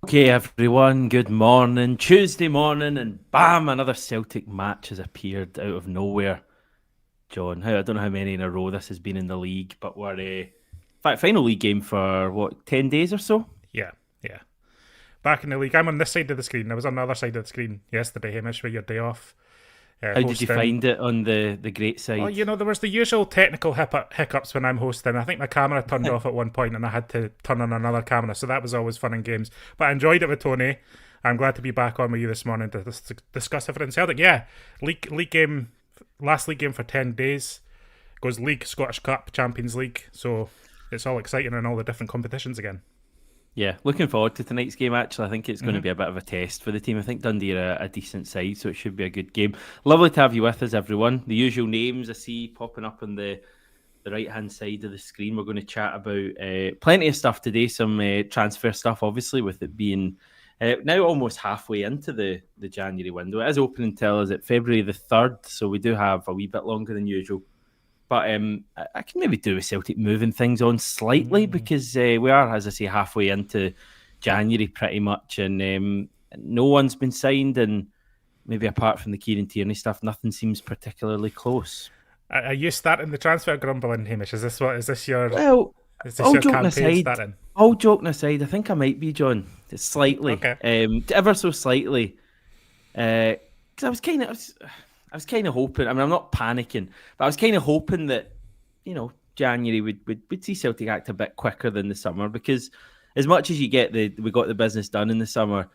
Okay, everyone, good morning. Tuesday morning, and bam, another Celtic match has appeared out of nowhere. John, I don't know how many in a row this has been in the league, but we're final league game for what, 10 days or so? Yeah, yeah. Back in the league. I'm on this side of the screen. I was on the other side of the screen yesterday, Hamish, with your day off How did you hosting. find it on the great Oh, side? there was the usual technical hiccups when I'm hosting. I think my camera turned off at one point and I had to turn on another camera, so that was always fun and games. But I enjoyed it with Tony. I'm glad to be back on with you this morning to discuss everything Celtic. Yeah, league game, last league game for 10 days. Goes League, Scottish Cup, Champions League. So it's all exciting in all the different competitions again. Yeah, looking forward to tonight's game, actually. I think it's going to Mm-hmm. be a bit of a test for the team. I think Dundee are a decent side, so it should be a good game. Lovely to have you with us, everyone. The usual names I see popping up on the right hand side of the screen. We're going to chat about plenty of stuff today, some transfer stuff, obviously, with it being now almost halfway into the January window. It is open until is it February the 3rd, so we do have a wee bit longer than usual. But I can maybe do with Celtic moving things on slightly because we are, as I say, halfway into January pretty much, and no one's been signed, and maybe apart from the Kieran Tierney stuff, nothing seems particularly close. Are you starting the transfer grumbling, Hamish? Well, Is this all your joking campaign aside, starting? I think I might be, John. Slightly, Okay. ever so slightly. Because I was kind of hoping. I mean, I'm not panicking, but I was kind of hoping that January would see Celtic act a bit quicker than the summer, because as much as we got the business done in the summer,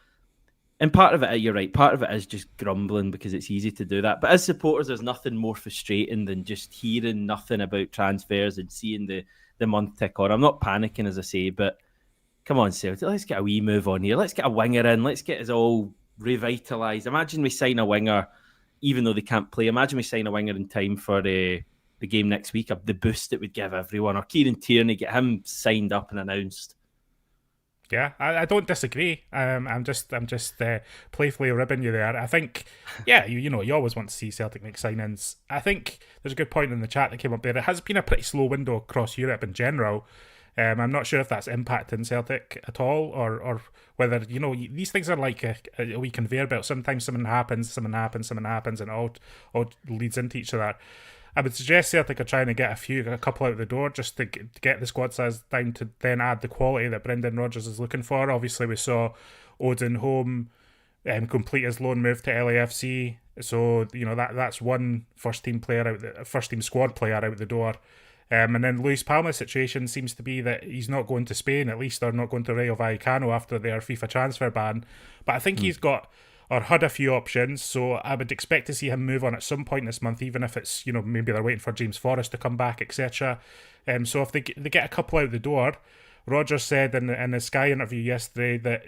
and part of it, you're right, part of it is just grumbling because it's easy to do that. But as supporters, there's nothing more frustrating than just hearing nothing about transfers and seeing the month tick on. I'm not panicking, as I say, but come on, Celtic, let's get a wee move on here. Let's get a winger in. Let's get us all revitalised. Imagine we sign a winger, even though they can't play. Imagine we sign a winger in time for the game next week. The boost it would give everyone. Or Kieran Tierney, get him signed up and announced. Yeah, I don't disagree. I'm just playfully ribbing you there. I think, yeah, you always want to see Celtic make signings. I think there's a good point in the chat that came up there. It has been a pretty slow window across Europe in general. I'm not sure if that's impacting Celtic at all, or whether these things are like a wee conveyor belt. Sometimes something happens, and it all leads into each other. I would suggest Celtic are trying to get a couple out the door just to get the squad size down to then add the quality that Brendan Rodgers is looking for. Obviously, we saw Odin Home complete his loan move to LAFC, so that's one first team squad player out the door. And then Luis Palma's situation seems to be that he's not going to Spain, at least, or not going to Rayo Vallecano after their FIFA transfer ban. But I think he's got or had a few options, so I would expect to see him move on at some point this month, even if it's maybe they're waiting for James Forrest to come back, etc. So if they get a couple out the door, Rodgers said in the Sky interview yesterday that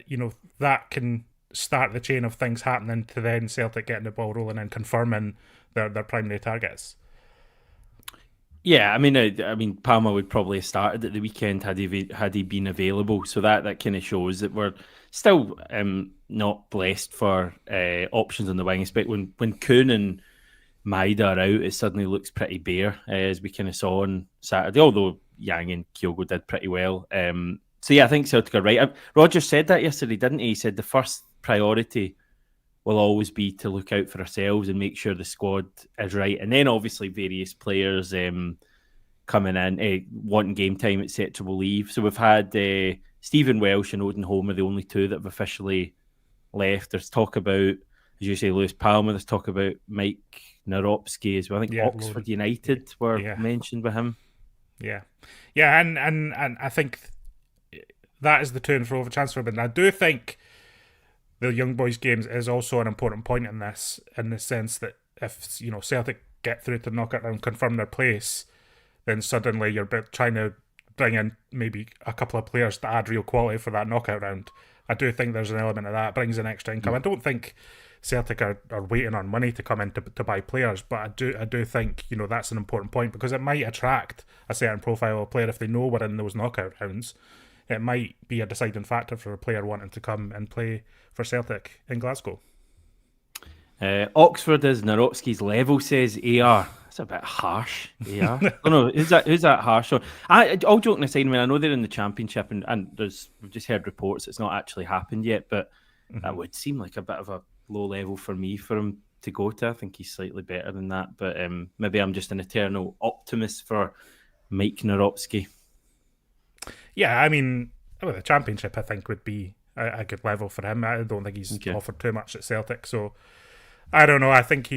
that can start the chain of things happening to then Celtic getting the ball rolling and confirming their primary targets. Yeah, I mean, Palmer would probably have started at the weekend had he been available. So that kind of shows that we're still not blessed for options on the wing. Especially when Khun and Idah are out, it suddenly looks pretty bare, as we kind of saw on Saturday. Although Yang and Kyogo did pretty well. So yeah, I think Celtic are right. Roger said that yesterday, didn't he? He said the first priority will always be to look out for ourselves and make sure the squad is right. And then obviously various players coming in, wanting game time, etc. will leave. So we've had Stephen Welsh and Odin Holm are the only two that have officially left. There's talk about, as you say, Lewis Palmer. There's talk about Mike Naropsky as well. I think Oxford United were mentioned with him. Yeah. And I think that is the to and fro of a transfer. But I do think the young boys games is also an important point in this, in the sense that if Celtic get through to the knockout round, confirm their place, then suddenly you're trying to bring in maybe a couple of players to add real quality for that knockout round. I do think there's an element of that, brings in extra income. I don't think Celtic are waiting on money to come in to buy players, but I do think that's an important point, because it might attract a certain profile of player if they know we're in those knockout rounds. It might be a deciding factor for a player wanting to come and play for Celtic in Glasgow. Oxford is Naropsky's level, says AR. That's a bit harsh. Yeah. Oh no, who's that harsh on? All joking aside, I mean, I know they're in the championship, and we've just heard reports it's not actually happened yet, but that would seem like a bit of a low level for me for him to go to. I think he's slightly better than that, but maybe I'm just an eternal optimist for Mike Naropski. Yeah, I mean, the championship I think would be a good level for him. I don't think he's offered too much at Celtic, so I don't know. I think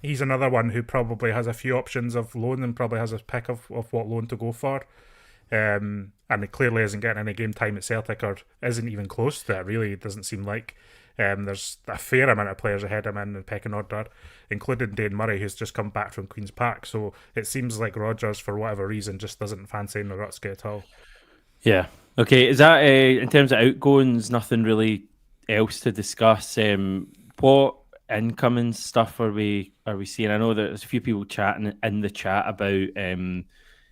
he's another one who probably has a few options of loan and probably has a pick of what loan to go for. And he clearly isn't getting any game time at Celtic, or isn't even close to it, really. It doesn't seem like. There's a fair amount of players ahead of him in the pecking order, including Dane Murray, who's just come back from Queen's Park. So it seems like Rodgers, for whatever reason, just doesn't fancy Narutsky at all. Yeah. Okay. Is that in terms of outgoings? Nothing really else to discuss. What incoming stuff are we seeing? I know that there's a few people chatting in the chat about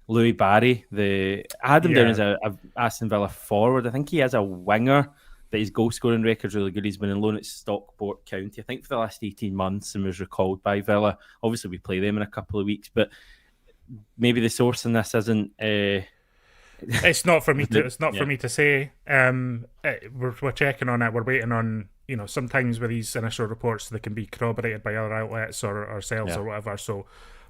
Louis Barry. I had him down as a Aston Villa forward. I think he has a winger, but his goal scoring record's really good. He's been on loan at Stockport County, I think, for the last 18 months, and was recalled by Villa. Obviously, we play them in a couple of weeks, but maybe the source in this isn't. It's not for me to. It's not for me to say. We're checking on it. We're waiting on. Sometimes with these initial reports, they can be corroborated by other outlets or ourselves or whatever. So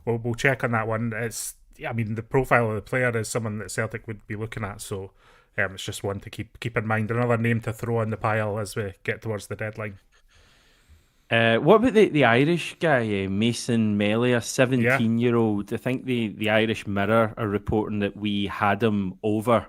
we'll check on that one. I mean, the profile of the player is someone that Celtic would be looking at. So it's just one to keep in mind. Another name to throw in the pile as we get towards the deadline. What about the Irish guy, Mason Melly, a 17-year-old? I think the Irish Mirror are reporting that we had him over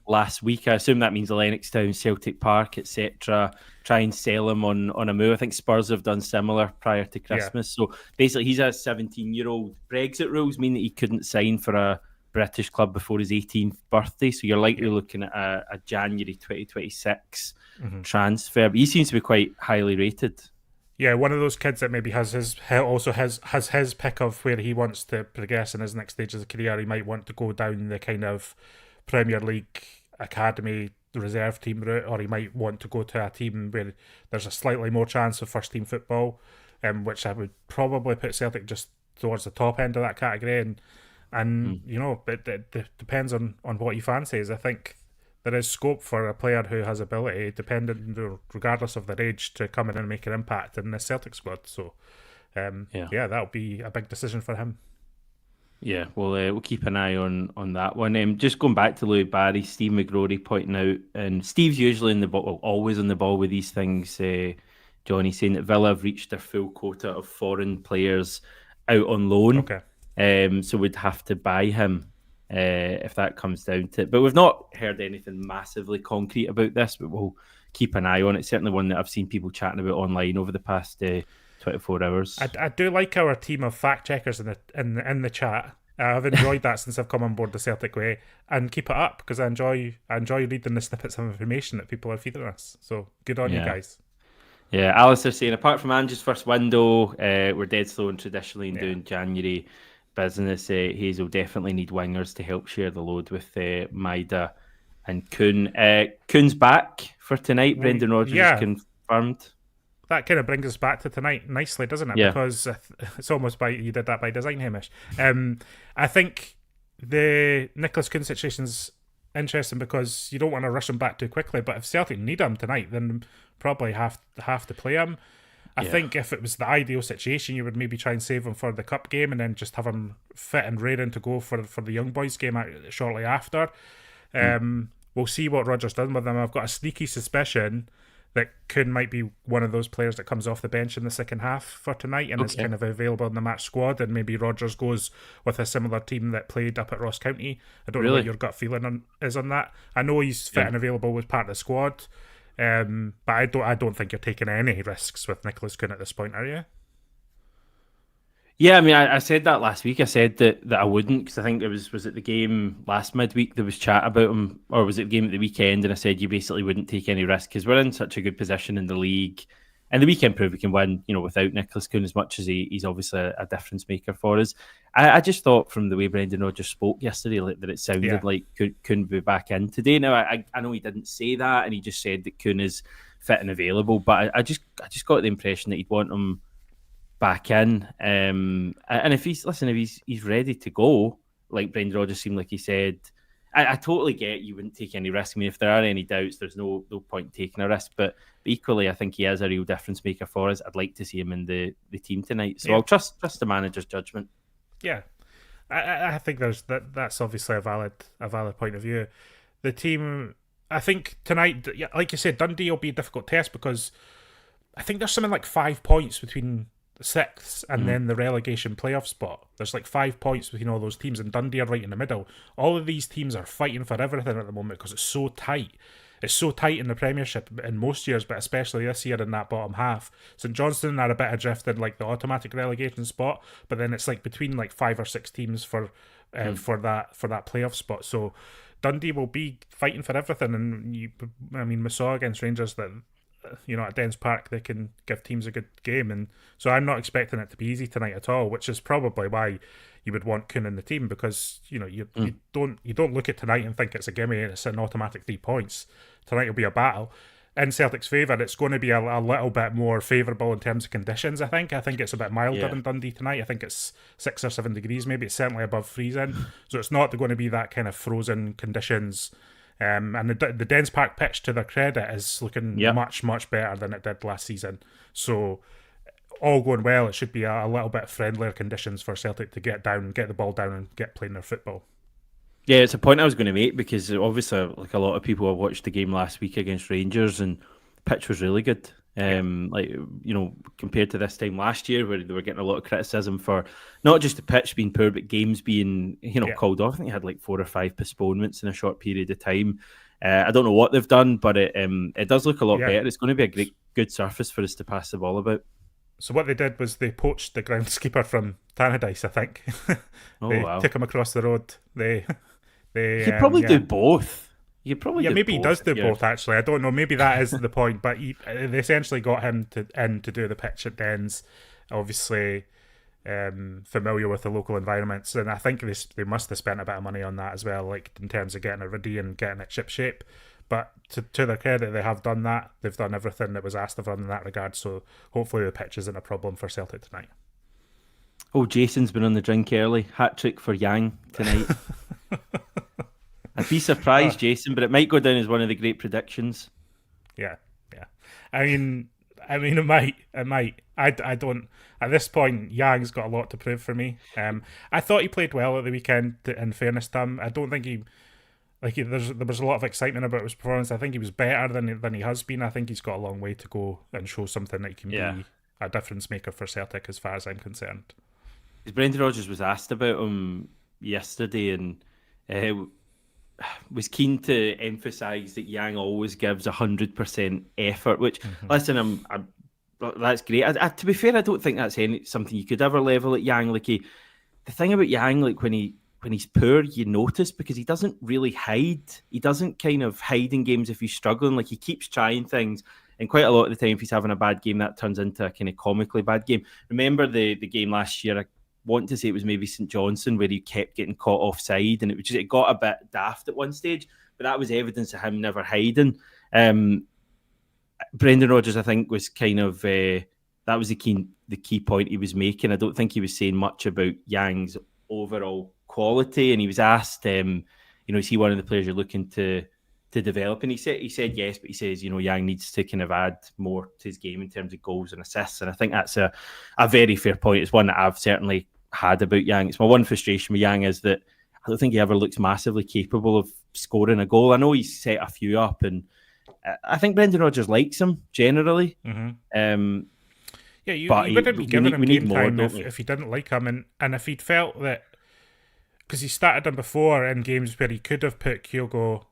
last week. I assume that means Lennoxtown, Celtic Park, etc. Try and sell him on a move. I think Spurs have done similar prior to Christmas. So basically, he's a 17-year-old. Brexit rules mean that he couldn't sign for a British club before his 18th birthday. So you're likely looking at a January 2026 transfer. But he seems to be quite highly rated. Yeah, one of those kids that maybe has his pick of where he wants to progress in his next stage of the career. He might want to go down the kind of Premier League academy reserve team route, or he might want to go to a team where there's a slightly more chance of first team football, which I would probably put Celtic just towards the top end of that category. And it depends on what he fancies. I think there is scope for a player who has ability, regardless of their age, to come in and make an impact in the Celtic squad. So, that'll be a big decision for him. Yeah, we'll keep an eye on that one. Just going back to Louis Barry, Steve McGrory pointing out, and Steve's usually always on the ball with these things. Johnny saying that Villa have reached their full quota of foreign players out on loan. Okay. So we'd have to buy him. If that comes down to it. But we've not heard anything massively concrete about this, but we'll keep an eye on it. Certainly one that I've seen people chatting about online over the past 24 hours. I do like our team of fact checkers in the chat. I've enjoyed that since I've come on board the Celtic way, and keep it up because I enjoy reading the snippets of information that people are feeding us. So good on you guys. Yeah, Alistair saying apart from Ange's first window, we're dead slow and traditionally in doing January business. Hazel definitely need wingers to help share the load with Maida and Khun. Khun's back for tonight. Brendan Rodgers is confirmed. That kind of brings us back to tonight nicely, doesn't it? Yeah. Because it's almost you did that by design, Hamish. I think the Nicholas Khun situation's interesting because you don't want to rush him back too quickly. But if Celtic need him tonight, then probably have to play him. I think if it was the ideal situation, you would maybe try and save him for the cup game and then just have him fit and raring to go for the young boys game shortly after. We'll see what Rodgers does with him. I've got a sneaky suspicion that Khun might be one of those players that comes off the bench in the second half for tonight and is kind of available in the match squad, and maybe Rodgers goes with a similar team that played up at Ross County. I don't know what your gut feeling is on that. I know he's fit and available as part of the squad. But I don't think you're taking any risks with Nicholas Khun at this point, are you? Yeah, I mean, I said that last week. I said that I wouldn't because I think it was it the game last midweek there was chat about him, or was it the game at the weekend? And I said you basically wouldn't take any risk because we're in such a good position in the league, and the weekend proved we can win, without Nicholas Khun as much as he's obviously a difference maker for us. I just thought from the way Brendan Rodgers spoke yesterday that it sounded like Khun would be back in today. Now I know he didn't say that, and he just said that Khun is fit and available, but I just got the impression that he'd want him back in. And if he's ready to go, like Brendan Rodgers seemed like he said. I totally get you wouldn't take any risk. I mean, if there are any doubts, there's no point taking a risk. But equally, I think he is a real difference maker for us. I'd like to see him in the team tonight. So I'll trust the manager's judgment. Yeah, I think that's obviously a valid point of view. The team, I think tonight, like you said, Dundee will be a difficult test because I think there's something like 5 points between the sixth and then the relegation playoff spot. There's like 5 points between all those teams, and Dundee are right in the middle. All of these teams are fighting for everything at the moment because it's so tight. It's so tight in the Premiership in most years, but especially this year in that bottom half. St Johnstone are a bit adrift in like the automatic relegation spot, but then it's like between like 5 or 6 teams for that playoff spot. So Dundee will be fighting for everything, and we saw against Rangers that at Dens Park they can give teams a good game, and so I'm not expecting it to be easy tonight at all, which is probably why you would want Khun in the team, because you don't look at tonight and think it's a gimme, it's an automatic 3 points. Tonight will be a battle. In Celtic's favour, it's going to be a little bit more favourable in terms of conditions. I think it's a bit milder in Dundee tonight. I think it's 6 or 7 degrees, maybe. It's certainly above freezing, so it's not going to be that kind of frozen conditions. And the Dens Park pitch, to their credit, is looking much, much better than it did last season. So all going well, it should be a little bit friendlier conditions for Celtic to get the ball down and get playing their football. Yeah, it's a point I was going to make, because obviously, like a lot of people, have watched the game last week against Rangers, and the pitch was really good. Compared to this time last year, where they were getting a lot of criticism for not just the pitch being poor, but games being called off. I think they had like 4 or 5 postponements in a short period of time. I don't know what they've done, but it does look a lot better. It's going to be a good surface for us to pass the ball about. So what they did was they poached the groundskeeper from Tannadice, I think. They took him across the road. They you could probably do both. You probably maybe he does do both. Actually, I don't know. Maybe that is the point. But they essentially got him to do the pitch at Dens. Obviously, familiar with the local environments, and I think they must have spent a bit of money on that as well, like in terms of getting it ready and getting it ship shape. But to their credit, they have done that. They've done everything that was asked of them in that regard. So hopefully the pitch isn't a problem for Celtic tonight. Oh, Jason's been on the drink early. Hat trick for Yang tonight. I'd be surprised, Jason, but it might go down as one of the great predictions. Yeah. I mean, it might. I don't. At this point, Yang's got a lot to prove for me. I thought he played well at the weekend. In fairness to him, I don't think there was a lot of excitement about his performance. I think he was better than he has been. I think he's got a long way to go and show something that he can be a difference maker for Celtic, as far as I'm concerned. Brendan Rodgers was asked about him yesterday, and was keen to emphasise that Yang always gives 100% effort. Which, listen, that's great. To be fair, I don't think that's something you could ever level at Yang. Like the thing about Yang, like when he's poor, you notice, because he doesn't really hide. He doesn't kind of hide in games if he's struggling. Like, he keeps trying things, and quite a lot of the time, if he's having a bad game, that turns into a kind of comically bad game. Remember the game last year? I want to say it was maybe St Johnstone, where he kept getting caught offside, and it got a bit daft at one stage, but that was evidence of him never hiding. Brendan Rodgers, I think, was kind of that was the key point he was making. I don't think he was saying much about Yang's overall quality, and he was asked, is he one of the players you're looking to develop? And he said yes, but he says, Yang needs to kind of add more to his game in terms of goals and assists, and I think that's a very fair point. It's one that I've certainly had about Yang. It's my one frustration with Yang is that I don't think he ever looks massively capable of scoring a goal. I know he's set a few up, and I think Brendan Rodgers likes him generally. You wouldn't be giving him game time if he didn't like him, and if he'd felt that, because he started him before in games where he could have put Kyogo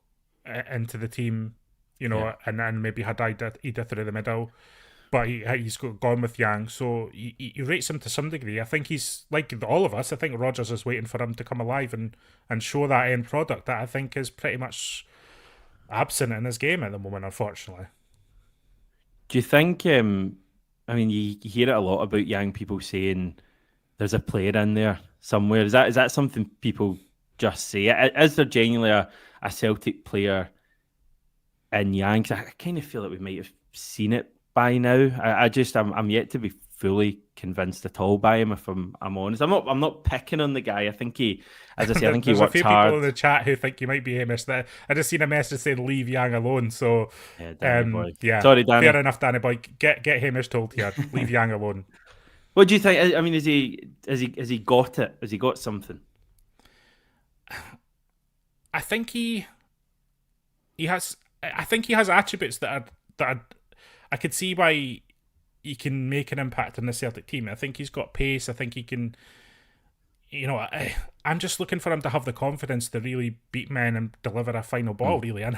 into the team, and maybe had Idah through the middle, but he's gone with Yang, so he rates him to some degree. I think he's like all of us. I think Rodgers is waiting for him to come alive and show that end product that I think is pretty much absent in his game at the moment, unfortunately. Do you think? You hear it a lot about Yang, people saying there's a player in there somewhere. Is that something people just say? Is there genuinely a Celtic player in Yang? 'Cause I kind of feel like we might have seen it by now. I'm yet to be fully convinced at all by him. If I'm honest, I'm not picking on the guy. I think he, as I say, I think he There's a works few hard. people in the chat who think you might be Hamish. That I just seen a message saying leave Yang alone. So, Yeah, Danny boy. yeah, Sorry, Danny. fair enough, Danny boy. Get Hamish told here. Leave Yang alone. What do you think? I mean, has he got it? Has he got something? I think he has. I think he has attributes I could see why he can make an impact in the Celtic team. I think he's got pace. I think he can. I'm just looking for him to have the confidence to really beat men and deliver a final ball, really. And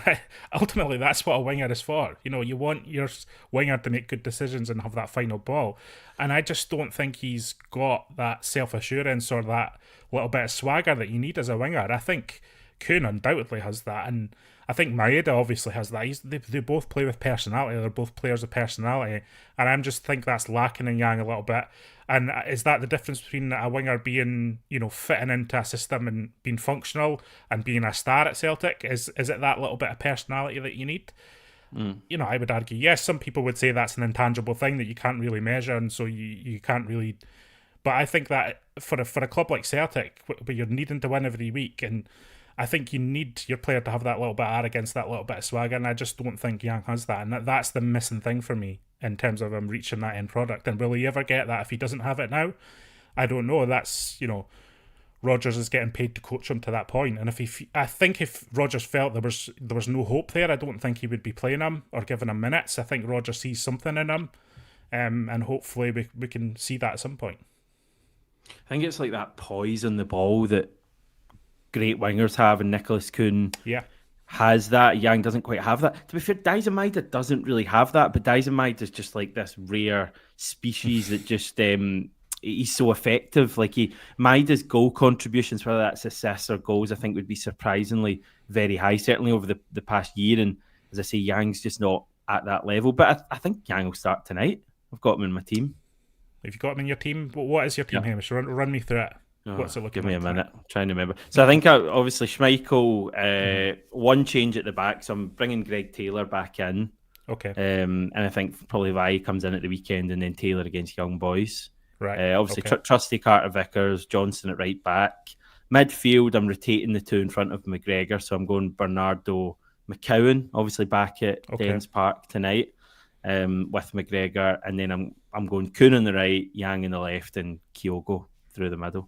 ultimately, that's what a winger is for. You want your winger to make good decisions and have that final ball. And I just don't think he's got that self-assurance or that little bit of swagger that you need as a winger. I think Khun undoubtedly has that. And I think Idah obviously has that. They both play with personality. They're both players of personality. And I just think that's lacking in Yang a little bit. And is that the difference between a winger being, fitting into a system and being functional and being a star at Celtic? Is it that little bit of personality that you need? I would argue, yes, some people would say that's an intangible thing that you can't really measure, and so you can't really. But I think that for a club like Celtic, where you're needing to win every week, and I think you need your player to have that little bit of arrogance, that little bit of swagger, and I just don't think Yang has that, and that's the missing thing for me in terms of him reaching that end product. And will he ever get that if he doesn't have it now? I don't know. That's, Rodgers is getting paid to coach him to that point. And I think if Rodgers felt there was no hope there, I don't think he would be playing him or giving him minutes. I think Rodgers sees something in him, and hopefully we can see that at some point. I think it's like that poise on the ball that great wingers have, and Nicholas Khun has that. Yang doesn't quite have that. To be fair, Idah doesn't really have that, but Idah is just like this rare species that just he's so effective. Like Maidah's goal contributions, whether that's assists or goals, I think would be surprisingly very high, certainly over the past year. And as I say, Yang's just not at that level. But I think Yang will start tonight. I've got him in my team. Have you got him in your team? What is your team, Hamish? Run me through it. What's it looking like? Give me a minute. I'm trying to remember. So I think obviously Schmeichel, one change at the back. So I'm bringing Greg Taylor back in. Okay. And I think probably Vai comes in at the weekend, and then Taylor against Young Boys. Right. Obviously, okay. trusty Carter-Vickers, Johnson at right back. Midfield, I'm rotating the two in front of McGregor. So I'm going Bernardo McOwen, obviously back at Dens Park tonight with McGregor. And then I'm going Khun on the right, Yang on the left, and Kyogo through the middle.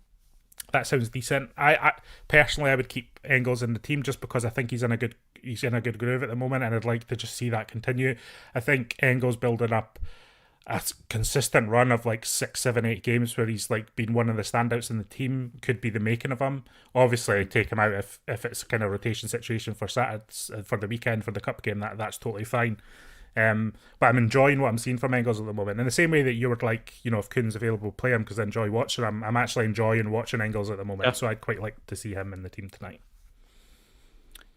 That sounds decent. I personally, I would keep Engels in the team just because I think he's in a good groove at the moment, and I'd like to just see that continue. I think Engels building up a consistent run of like 6, 7, 8 games where he's like been one of the standouts in the team could be the making of him. Obviously, take him out if it's a kind of rotation situation for Saturday, for the weekend, for the cup game. That's totally fine. But I'm enjoying what I'm seeing from Engels at the moment. In the same way that you were like, if Khun's available, play him because I enjoy watching him. I'm actually enjoying watching Engels at the moment, so I'd quite like to see him in the team tonight.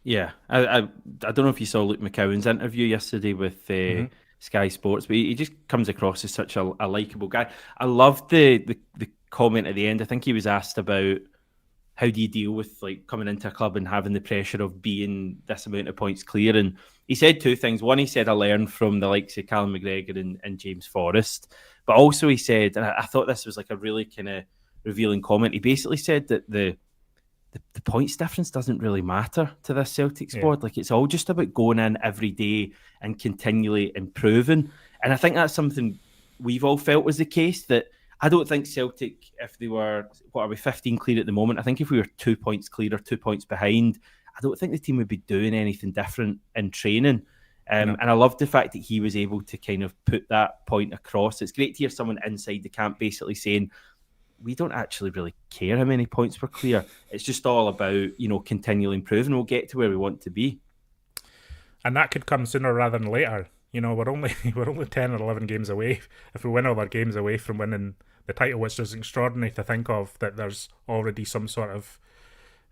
Yeah, I don't know if you saw Luke McCowan's interview yesterday with Sky Sports, but he just comes across as such a likeable guy. I loved the comment at the end. I think he was asked about how do you deal with like coming into a club and having the pressure of being this amount of points clear, and he said two things. One, he said, I learned from the likes of Callum McGregor and James Forrest. But also he said, and I thought this was like a really kind of revealing comment, he basically said that the points difference doesn't really matter to this Celtic squad. Yeah. Like it's all just about going in every day and continually improving. And I think that's something we've all felt was the case, that I don't think Celtic, if they were, 15 clear at the moment, I think if we were 2 points clear or 2 points behind, I don't think the team would be doing anything different in training. And I love the fact that he was able to kind of put that point across. It's great to hear someone inside the camp basically saying, we don't actually really care how many points we're clear. It's just all about, continually improving. We'll get to where we want to be. And that could come sooner rather than later. We're only 10 or 11 games away. If we win all our games away from winning the title, which is extraordinary to think of, that there's already some sort of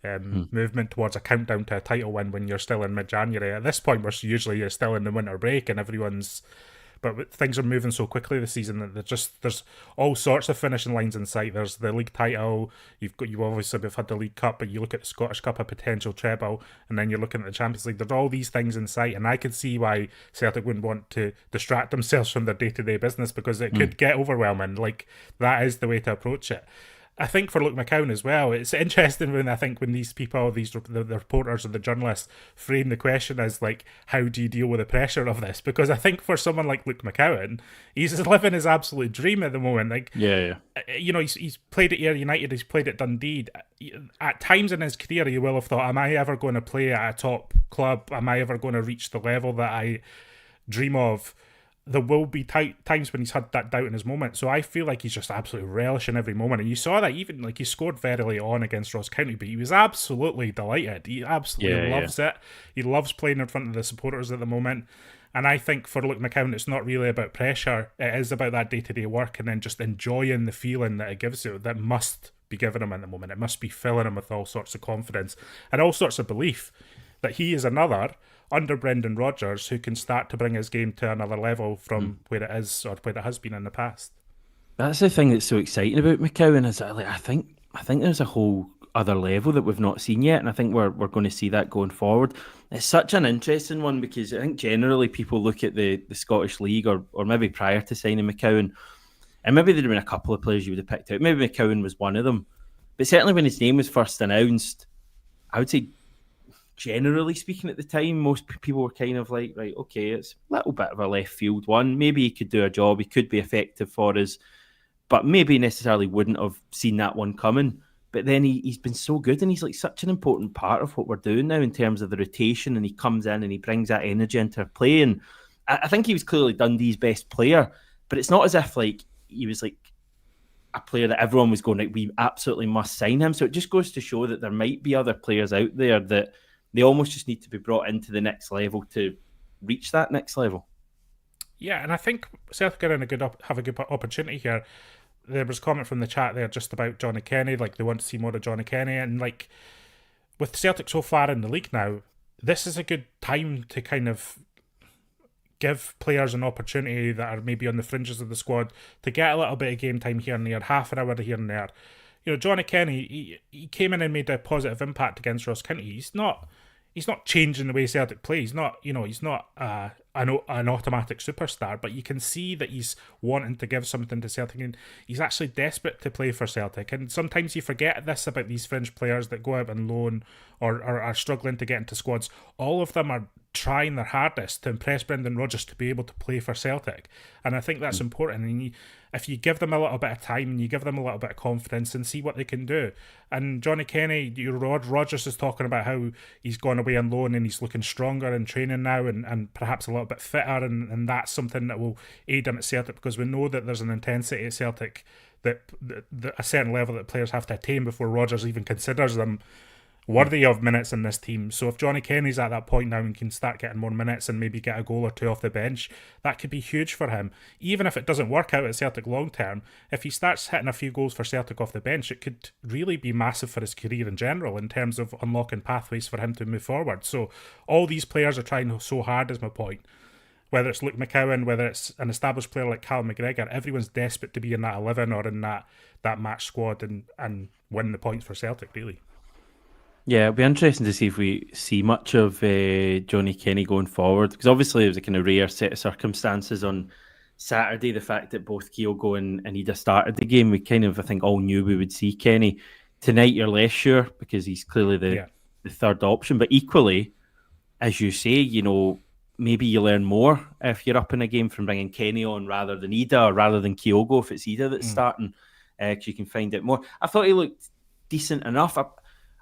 movement towards a countdown to a title win when you're still in mid-January. At this point, we're usually still in the winter break and everyone's but things are moving so quickly this season that there's all sorts of finishing lines in sight. There's the league title. You obviously have had the League Cup, but you look at the Scottish Cup, a potential treble, and then you're looking at the Champions League. There's all these things in sight, and I could see why Celtic wouldn't want to distract themselves from their day-to-day business, because it could get overwhelming. Like, that is the way to approach it. I think for Luke McOwen as well, it's interesting when these people, the reporters or the journalists, frame the question as like, how do you deal with the pressure of this? Because I think for someone like Luke McOwen, he's living his absolute dream at the moment. Like, he's played at Ayr United, he's played at Dundee. At times in his career, he will have thought, am I ever going to play at a top club? Am I ever going to reach the level that I dream of? There will be times when he's had that doubt in his moment. So I feel like he's just absolutely relishing every moment. And you saw that even, like, he scored very early on against Ross County, but he was absolutely delighted. He absolutely loves it. He loves playing in front of the supporters at the moment. And I think for Luke McOwen, it's not really about pressure. It is about that day-to-day work and then just enjoying the feeling that it gives you, that must be given him at the moment. It must be filling him with all sorts of confidence and all sorts of belief that he is another under Brendan Rodgers who can start to bring his game to another level from where it is or where it has been in the past. That's the thing that's so exciting about McOwen, is that, like, I think there's a whole other level that we've not seen yet, and I think we're going to see that going forward. It's such an interesting one because I think generally people look at the Scottish League or maybe prior to signing McOwen, and maybe there'd been a couple of players you would have picked out. Maybe McOwen was one of them, but certainly when his name was first announced, I would say, generally speaking, at the time, most people were kind of like, right, okay, it's a little bit of a left field one. Maybe he could do a job, he could be effective for us, but maybe necessarily wouldn't have seen that one coming. But then he's been so good, and he's like such an important part of what we're doing now in terms of the rotation, and he comes in and he brings that energy into our play. And I think he was clearly Dundee's best player, but it's not as if like he was like a player that everyone was going, like, we absolutely must sign him. So it just goes to show that there might be other players out there that they almost just need to be brought into the next level to reach that next level. Yeah, and I think Celtic are in have a good opportunity here. There was a comment from the chat there just about Johnny Kenny, like they want to see more of Johnny Kenny, and like with Celtic so far in the league now, this is a good time to kind of give players an opportunity that are maybe on the fringes of the squad to get a little bit of game time here and there, half an hour here and there. You know, Johnny Kenny, he came in and made a positive impact against Ross County. He's not changing the way Celtic play. He's not an automatic superstar, but you can see that he's wanting to give something to Celtic, and he's actually desperate to play for Celtic. And sometimes you forget this about these fringe players that go out on loan or are struggling to get into squads. All of them are trying their hardest to impress Brendan Rodgers to be able to play for Celtic, and I think that's important. And if you give them a little bit of time and you give them a little bit of confidence and see what they can do. And Johnny Kenny, Rodgers is talking about how he's gone away on loan and he's looking stronger in training now and perhaps a little bit fitter, and that's something that will aid him at Celtic, because we know that there's an intensity at Celtic that a certain level that players have to attain before Rodgers even considers them worthy of minutes in this team. So if Johnny Kenny's at that point now and can start getting more minutes and maybe get a goal or two off the bench, that could be huge for him. Even if it doesn't work out at Celtic long term, if he starts hitting a few goals for Celtic off the bench, it could really be massive for his career in general in terms of unlocking pathways for him to move forward. So all these players are trying so hard, is my point. Whether it's Luke McOwen, whether it's an established player like Callum McGregor, everyone's desperate to be in that 11 or in that match squad and win the points for Celtic, really. Yeah, it'll be interesting to see if we see much of Johnny Kenny going forward, because obviously it was a kind of rare set of circumstances on Saturday. The fact that both Kyogo and Idah started the game, we kind of, I think, all knew we would see Kenny. Tonight you're less sure because he's clearly the third option, but equally, as you say, you know, maybe you learn more if you're up in a game from bringing Kenny on rather than Idah or rather than Kyogo if it's Idah that's starting, because you can find out more. I thought he looked decent enough.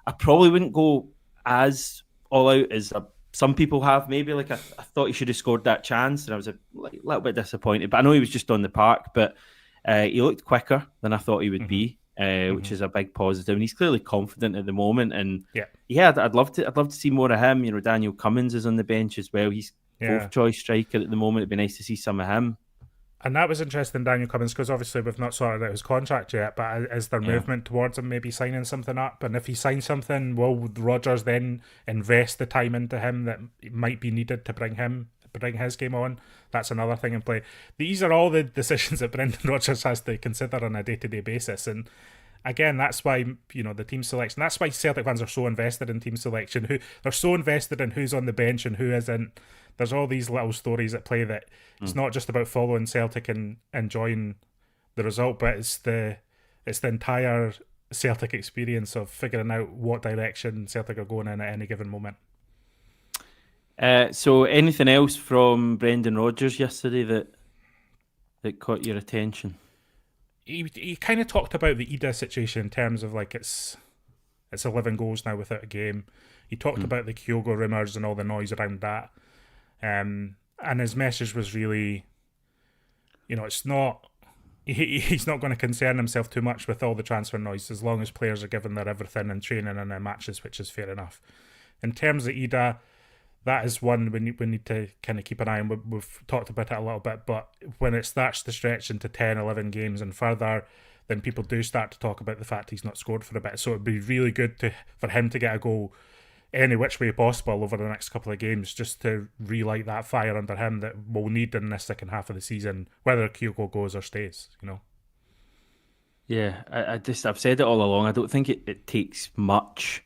I probably wouldn't go as all out as some people have. Maybe like I thought he should have scored that chance, and I was a little bit disappointed. But I know he was just on the park, but he looked quicker than I thought he would be, which is a big positive. And he's clearly confident at the moment. And I'd love to see more of him. You know, Daniel Cummins is on the bench as well. He's fourth choice striker at the moment. It'd be nice to see some of him. And that was interesting, Daniel Cummins, because obviously we've not sorted out his contract yet, but is there movement towards him maybe signing something up? And if he signs something, will Rodgers then invest the time into him that might be needed to bring him bring his game on. That's another thing in play. These are all the decisions that Brendan Rodgers has to consider on a day-to-day basis, and again, that's why the team selection. That's why Celtic fans are so invested in team selection. They're so invested in who's on the bench and who isn't. There's all these little stories at play that it's not just about following Celtic and enjoying the result, but it's the entire Celtic experience of figuring out what direction Celtic are going in at any given moment. So anything else from Brendan Rodgers yesterday that caught your attention? He kind of talked about the Idah situation in terms of like it's 11 goals now without a game. He talked about the Kyogo rumours and all the noise around that. And his message was really, it's not. He's not going to concern himself too much with all the transfer noise as long as players are given their everything in training and in matches, which is fair enough. In terms of Idah, that is one we need to kind of keep an eye on. We've talked about it a little bit, but when it starts to stretch into 10, 11 games and further, then people do start to talk about the fact he's not scored for a bit. So it'd be really good for him to get a goal any which way possible over the next couple of games, just to relight that fire under him that we'll need in this second half of the season, whether Kyogo goes or stays. Yeah, I've said it all along. I don't think it takes much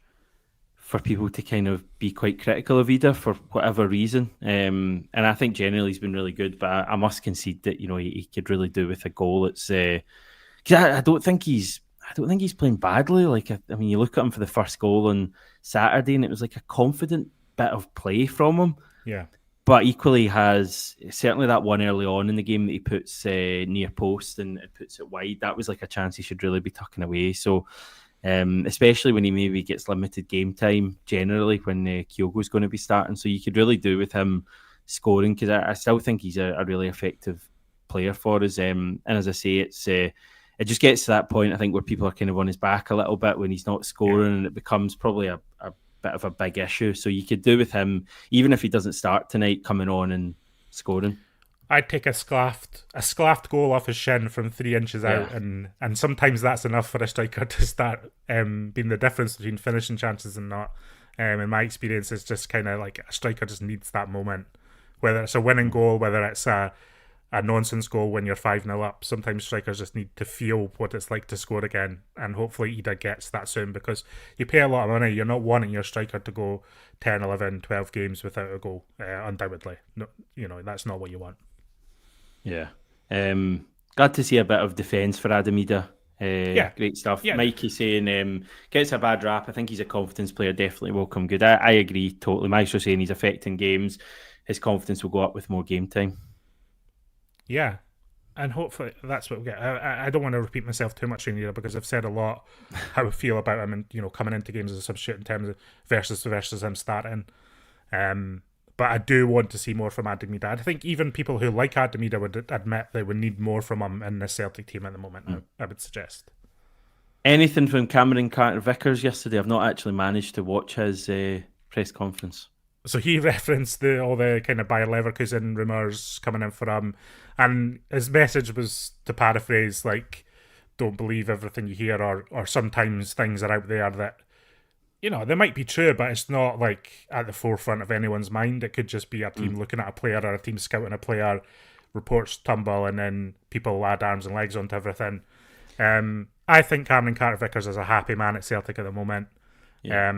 for people to kind of be quite critical of Idah for whatever reason. And I think generally he's been really good, but I must concede that he could really do with a goal. It's because I don't think he's playing badly. Like I mean, you look at him for the first goal on Saturday, and it was like a confident bit of play from him. Yeah. But equally has certainly that one early on in the game that he puts near post and puts it wide. That was like a chance he should really be tucking away. So especially when he maybe gets limited game time generally when Kyogo's going to be starting. So you could really do with him scoring, because I still think he's a really effective player for us. And as I say, it just gets to that point, I think, where people are kind of on his back a little bit when he's not scoring, and it becomes probably a bit of a big issue. So you could do with him, even if he doesn't start tonight, coming on and scoring. I'd take a sclaffed goal off his shin from 3 inches out, and sometimes that's enough for a striker to start being the difference between finishing chances and not. In my experience, it's just kind of like a striker just needs that moment, whether it's a winning goal, whether it's a nonsense goal when you're 5-0 up. Sometimes strikers just need to feel what it's like to score again, and hopefully Idah gets that soon, because you pay a lot of money. You're not wanting your striker to go 10, 11, 12 games without a goal, undoubtedly. No, that's not what you want. Yeah. Glad to see a bit of defence for Adam Idah. Great stuff. Yeah. Mikey saying gets a bad rap. I think he's a confidence player, definitely will come good. I agree totally. Mike's saying he's affecting games. His confidence will go up with more game time. Yeah, and hopefully that's what we get. I don't want to repeat myself too much in here, because I've said a lot how I feel about him, and coming into games as a substitute in terms of versus him starting. But I do want to see more from Adam Idah. I think even people who like Adam Idah would admit they would need more from him in the Celtic team at the moment. I would suggest. Anything from Cameron Carter-Vickers yesterday? I've not actually managed to watch his press conference. So he referenced all the kind of Bayer Leverkusen rumours coming in for him, and his message was, to paraphrase, like, don't believe everything you hear, or sometimes things are out there that, they might be true, but it's not like at the forefront of anyone's mind. It could just be a team looking at a player, or a team scouting a player, reports tumble, and then people add arms and legs onto everything. I think Cameron Carter-Vickers is a happy man at Celtic at the moment. Yeah.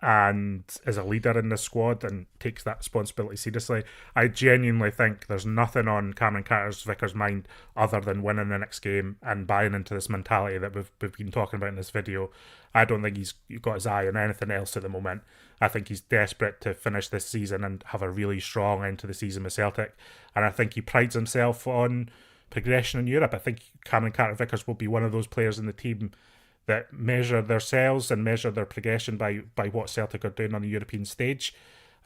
And is a leader in the squad and takes that responsibility seriously. I genuinely think there's nothing on Cameron Carter-Vickers' mind other than winning the next game and buying into this mentality that we've been talking about in this video. I don't think he's got his eye on anything else at the moment. I think he's desperate to finish this season and have a really strong end to the season with Celtic. And I think he prides himself on progression in Europe. I think Cameron Carter-Vickers will be one of those players in the team that measure themselves and measure their progression by what Celtic are doing on the European stage,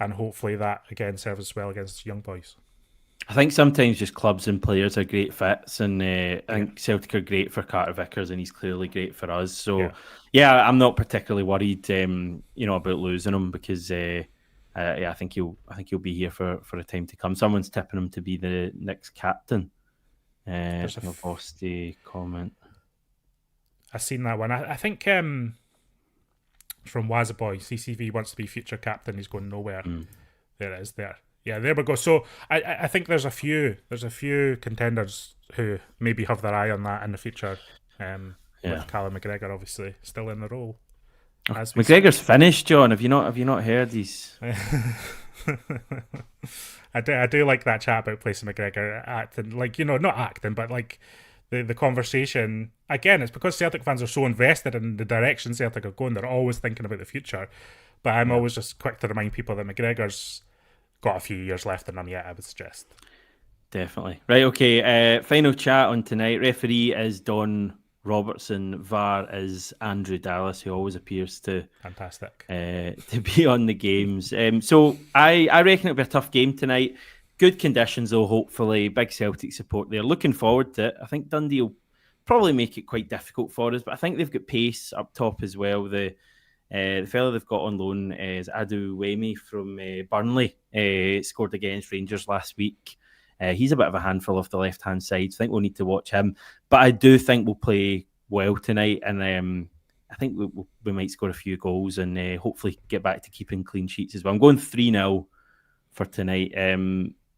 and hopefully that again serves well against young boys. I think sometimes just clubs and players are great fits, and I think Celtic are great for Carter-Vickers, and he's clearly great for us. So yeah, I'm not particularly worried, about losing him, because I think he'll be here for a time to come. Someone's tipping him to be the next captain. I've lost the comment. I've seen that one. I think from Wazaboy, CCV wants to be future captain. He's going nowhere. There it is there. Yeah, there we go. So I think there's a few contenders who maybe have their eye on that in the future. Yeah. With Callum McGregor obviously still in the role Oh, as we McGregor's finished, John. Have you not heard these? I do like that chat about placing McGregor acting, like, not acting, but like the conversation. Again, it's because Celtic fans are so invested in the direction Celtic are going, they're always thinking about the future. But I'm always just quick to remind people that McGregor's got a few years left in him yet, I would suggest. Definitely. Right, okay. Final chat on tonight. Referee is Don Robertson. VAR is Andrew Dallas, who always appears to Fantastic. to be on the games. So I reckon it'll be a tough game tonight. Good conditions, though, hopefully. Big Celtic support there. Looking forward to it. I think Dundee will probably make it quite difficult for us, but I think they've got pace up top as well. The fellow they've got on loan is Adu Wemi from Burnley. Scored against Rangers last week. He's a bit of a handful off the left-hand side, so I think we'll need to watch him. But I do think we'll play well tonight, and I think we might score a few goals and hopefully get back to keeping clean sheets as well. I'm going 3-0 for tonight.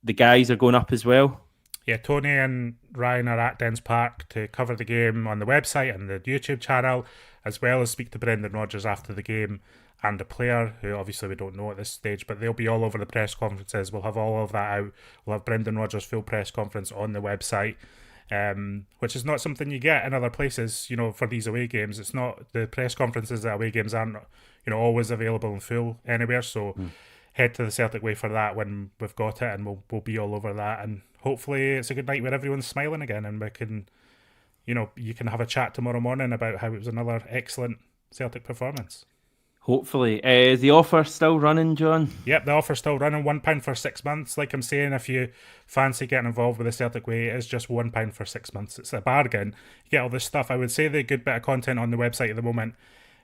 The guys are going up as well. Yeah, Tony and Ryan are at Dens Park to cover the game on the website and the YouTube channel, as well as speak to Brendan Rodgers after the game and the player, who obviously we don't know at this stage, but they'll be all over the press conferences. We'll have all of that out. We'll have Brendan Rodgers' full press conference on the website, which is not something you get in other places, for these away games. It's not, the press conferences at away games aren't, always available in full anywhere, so head to the Celtic Way for that when we've got it, and we'll be all over that, and hopefully it's a good night where everyone's smiling again, and we can, you can have a chat tomorrow morning about how it was another excellent Celtic performance. Hopefully. Is the offer still running, John? Yep, the offer's still running. £1 for 6 months. Like I'm saying, if you fancy getting involved with the Celtic Way, it is just £1 for 6 months. It's a bargain. You get all this stuff. I would say the good bit of content on the website at the moment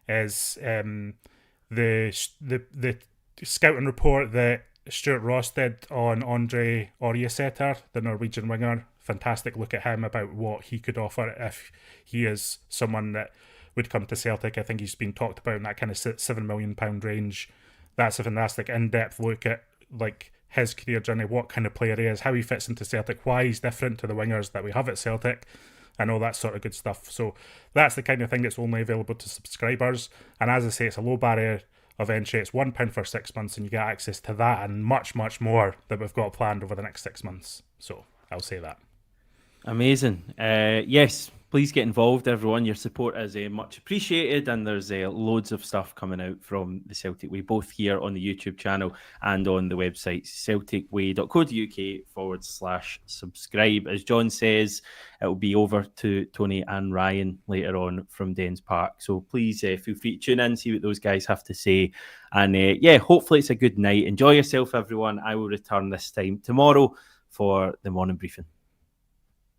is the scouting report that Stuart Ross did on Andre Orjeseter, the Norwegian winger. Fantastic look at him about what he could offer if he is someone that would come to Celtic. I think he's been talked about in that kind of £7 million range. That's a fantastic in-depth look at like his career journey, what kind of player he is, how he fits into Celtic, why he's different to the wingers that we have at Celtic, and all that sort of good stuff. So that's the kind of thing that's only available to subscribers. And as I say, it's a low barrier of entry. It's £1 for 6 months, and you get access to that and much, much more that we've got planned over the next 6 months. So I'll say that. Amazing. Yes, please get involved, everyone. Your support is much appreciated, and there's loads of stuff coming out from the Celtic Way, both here on the YouTube channel and on the website celticway.co.uk/subscribe. As John says, it will be over to Tony and Ryan later on from Dens Park. So please feel free to tune in, see what those guys have to say. And hopefully it's a good night. Enjoy yourself, everyone. I will return this time tomorrow for the morning briefing.